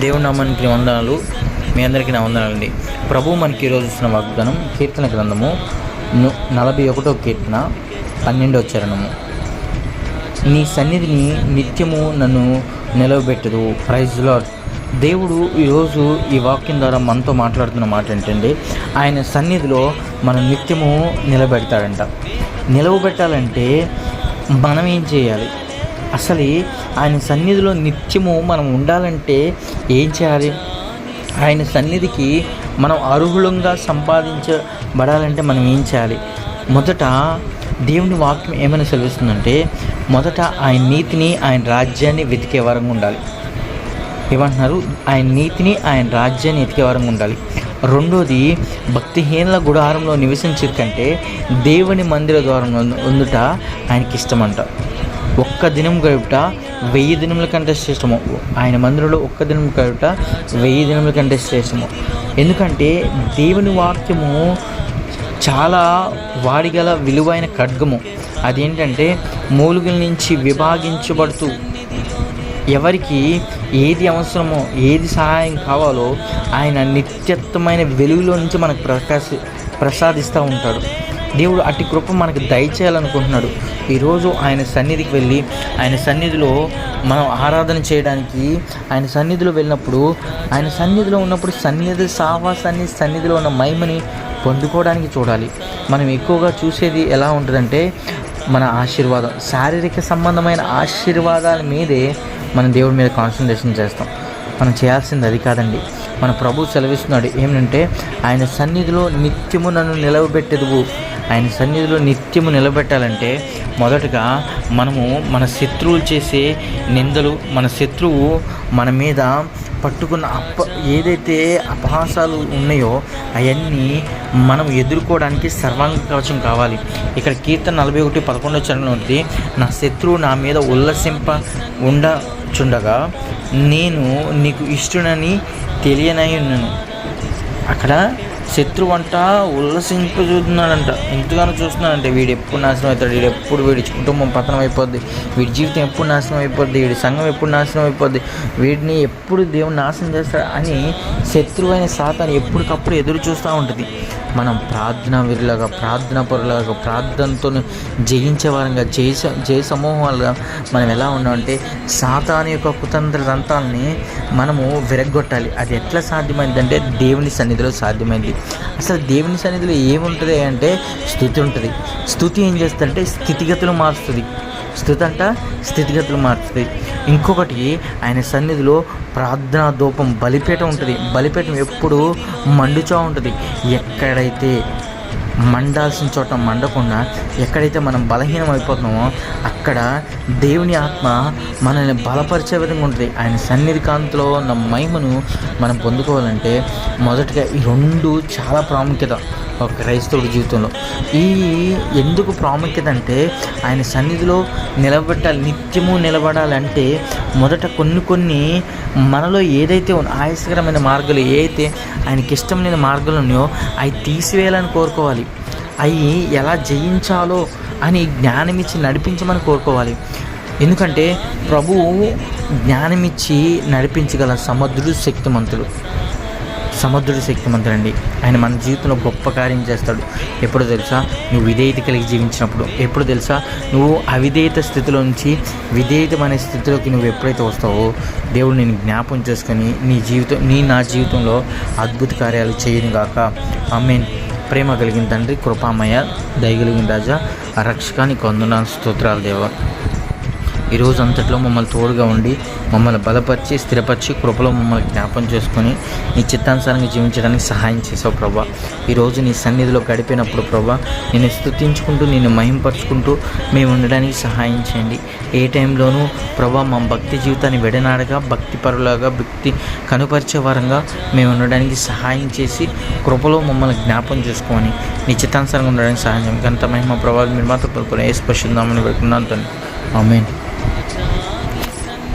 దేవుని నామానికి వందనాలు. మీ అందరికీ నా వందనాలండి. ప్రభు మనకి ఈరోజు ఇస్తున్న వాగ్దానం కీర్తన గ్రంథము 41వ కీర్తన 12వ చరణము. నీ సన్నిధిని నిత్యము నన్ను నిలవబెట్టదు. Praise lord. దేవుడు ఈరోజు ఈ వాక్యం ద్వారా మనతో మాట్లాడుతున్న మాట ఏంటంటే, ఆయన సన్నిధిలో మనం నిత్యము నిలబెడతాడంట. నిలవబెట్టాలంటే మనం ఏం చేయాలి? అసలు ఆయన సన్నిధిలో నిత్యము మనం ఉండాలంటే ఏం చేయాలి? ఆయన సన్నిధికి మనం అర్హులంగా సంపాదించబడాలంటే మనం ఏం చేయాలి? మొదట దేవుని వాక్యం ఏమైనా సెలవిస్తుందంటే, మొదట ఆయన నీతిని, ఆయన రాజ్యాన్ని వెతికే వరంగా ఉండాలి. ఏమంటున్నారు? ఆయన నీతిని, ఆయన రాజ్యాన్ని వెతికే వరంగా ఉండాలి. రెండోది, భక్తిహీనుల గుడారంలో నివసించే కంటే దేవుని మందిర ద్వారం ఉండుట ఆయనకి ఇష్టమంట. ఒక్క దినం గడుపుట 1000 దినముల కంటే శ్రేష్టము. ఆయన మందిరంలో ఒక్క దినం గడుపుట 1000 దినముల కంటే శ్రేష్టము. ఎందుకంటే దేవుని వాక్యము చాలా వాడిగల విలువైన ఖడ్గము. అదేంటంటే మూలుగుల నుంచి విభాగించబడుతూ ఎవరికి ఏది అవసరమో, ఏది సహాయం కావాలో ఆయన నిత్యత్వమైన వెలుగులో నుంచి మనకు ప్రసాదిస్తూ ఉంటాడు. దేవుడు అట్టి కృప మనకు దయచేయాలనుకుంటున్నాడు. ఈరోజు ఆయన సన్నిధికి వెళ్ళి, ఆయన సన్నిధిలో మనం ఆరాధన చేయడానికి, ఆయన సన్నిధిలో వెళ్ళినప్పుడు, ఆయన సన్నిధిలో ఉన్నప్పుడు సన్నిధిలో ఉన్న మహిమని పొందుకోవడానికి చూడాలి. మనం ఎక్కువగా చూసేది ఎలా ఉంటుందంటే, మన ఆశీర్వాదం, శారీరక సంబంధమైన ఆశీర్వాదాల మీదే మనం దేవుడి మీద కాన్సన్ట్రేషన్ చేస్తాం. మనం చేయాల్సింది అది కాదండి. మన ప్రభు సెలవిస్తున్నాడు ఏమిటంటే, ఆయన సన్నిధిలో నిత్యము నన్ను నిలవబెట్టెదువు. ఆయన సన్నిధిలో నిత్యము నిలబెట్టాలంటే మొదటగా మనము మన శత్రువులు చేసే నిందలు, మన శత్రువు మన మీద పట్టుకున్న ఏదైతే అపహాసాలు ఉన్నాయో అవన్నీ మనం ఎదుర్కోవడానికి సర్వాంగ కవచం కావాలి. ఇక్కడ కీర్తన 41:11 చరణంలో ఉంది, నా శత్రువు నా మీద ఉల్లసింప ఉండచుండగా నేను నీకు ఇష్టనని తెలియనై ఉన్నాను. అక్కడ శత్రువు అంట ఉల్లసింపు చూస్తున్నాడంట, ఎంతగానో చూస్తున్నాడంటే, వీడు ఎప్పుడు నాశనం అవుతాడు, వీడి కుటుంబం పతనం అయిపోద్ది, వీడి జీవితం ఎప్పుడు నాశనం అయిపోద్ది, వీడి సంఘం ఎప్పుడు నాశనం అయిపోద్ది, వీడిని ఎప్పుడు దేవుని నాశనం చేస్తాడు అని శత్రువైన సాతాను ఎప్పటికప్పుడు ఎదురు చూస్తూ ఉంటుంది. మనం ప్రార్థనా వీరులాగా, ప్రార్థనా పరులాగా, ప్రార్థనతో జయించే వారంగా, జయ సమూహాలుగా మనం ఎలా ఉన్నామంటే, సాతాను యొక్క కుతంత్ర దంతాలని మనము విరగ్గొట్టాలి. అది ఎట్లా సాధ్యమైందంటే దేవుని సన్నిధిలో సాధ్యమైంది. అసలు దేవుని సన్నిధిలో ఏముంటుంది అంటే స్తుతి ఉంటుంది. స్తుతి ఏం చేస్తుందంటే స్థితిగతులు మారుస్తుంది. స్థితిగతులు మారుతుంది. ఇంకొకటి, ఆయన సన్నిధిలో ప్రార్థనా ధూపం, బలిపీఠం ఉంటుంది. బలిపీఠం ఎప్పుడు మండుచూ ఉంటుంది. ఎక్కడైతే మండాల్సిన చోట మండకుండా, ఎక్కడైతే మనం బలహీనం అయిపోతున్నామో అక్కడ దేవుని ఆత్మ మనల్ని బలపరిచే విధంగా ఉంటుంది. ఆయన సన్నిధి కాంతిలో ఉన్న మహిమను మనం పొందుకోవాలంటే మొదటిగా ఈ రెండు చాలా ప్రాముఖ్యత ఒక క్రైస్తవుడి జీవితంలో. ఈ ఎందుకు ప్రాముఖ్యత అంటే, ఆయన సన్నిధిలో నిత్యము నిలబడాలంటే మొదట కొన్ని మనలో ఏదైతే ఆయాసకరమైన మార్గాలు, ఏదైతే ఆయనకి ఇష్టం లేని మార్గాలు ఉన్నాయో అవి తీసివేయాలని కోరుకోవాలి. అవి ఎలా జయించాలో అని జ్ఞానమిచ్చి నడిపించమని కోరుకోవాలి. ఎందుకంటే ప్రభువు జ్ఞానమిచ్చి నడిపించగల సముద్రుడు శక్తిమంతుడండి. ఆయన మన జీవితంలో గొప్ప కార్యం చేస్తాడు. ఎప్పుడు తెలుసా? నువ్వు విధేయత కలిగి జీవించినప్పుడు. ఎప్పుడు తెలుసా? నువ్వు అవిధేయత స్థితిలో నుంచి విధేయతమైన స్థితిలోకి నువ్వు ఎప్పుడైతే వస్తావో, దేవుడు నేను జ్ఞాపం చేసుకొని నా జీవితంలో అద్భుత కార్యాలు చేయను గాక. ఆమేన్. ప్రేమ కలిగిన తండ్రి, కృపామయ, దయగలిగిన రాజా, రక్షకానికి వందనాలు, స్తోత్రాలు దేవా. ఈరోజు అంతట్లో మమ్మల్ని తోడుగా ఉండి, మమ్మల్ని బలపరిచి, స్థిరపరిచి, కృపలో మమ్మల్ని జ్ఞాపం చేసుకొని నీ చిత్తానుసారంగా జీవించడానికి సహాయం చేసావు ప్రభా. ఈరోజు నీ సన్నిధిలో గడిపినప్పుడు ప్రభా, నేను స్తుతించుకుంటూ, నిన్ను మహింపరుచుకుంటూ మేము ఉండడానికి సహాయం చేయండి. ఏ టైంలోనూ ప్రభా మా భక్తి జీవితాన్ని విడనాడగా, భక్తి పరులాగా, భక్తి కనుపరిచే వారంగా మేము ఉండడానికి సహాయం చేసి, కృపలో మమ్మల్ని జ్ఞాపం చేసుకొని నీ చిత్తానుసారంగా ఉండడానికి సహాయం చేయండి. గంత మహిమ ప్రభావం మీరు మాత్రం యేసు పరిశుద్ధ నామమున వేడుకుంటున్నాను తండ్రి. ఆమేన్.